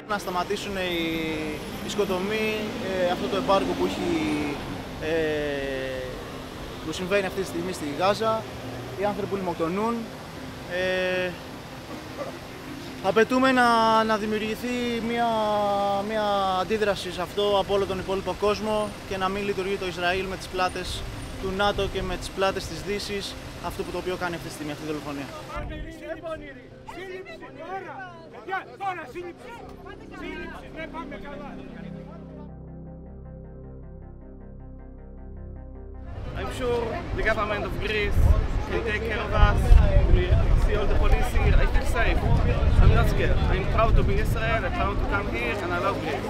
Να σταματήσουν οι σκοτωμοί, αυτό το εμπάργκο που συμβαίνει αυτή τη στιγμή στη Γάζα, οι άνθρωποι που λιμοκτονούν. Απαιτούμε να δημιουργηθεί μια αντίδραση σε αυτό από όλο τον υπόλοιπο κόσμο και να μην λειτουργεί το Ισραήλ με τις πλάτες του ΝΑΤΟ και με τις πλάτες της Δύσης, αυτό που το οποίο κάνει αυτή τη στιγμή, αυτή τη δολοφονία. I'm sure the government of Greece can take care of us. We see all the police here. I feel safe. I'm not scared. I'm proud to be Israel. I'm proud to come here, and I love Greece.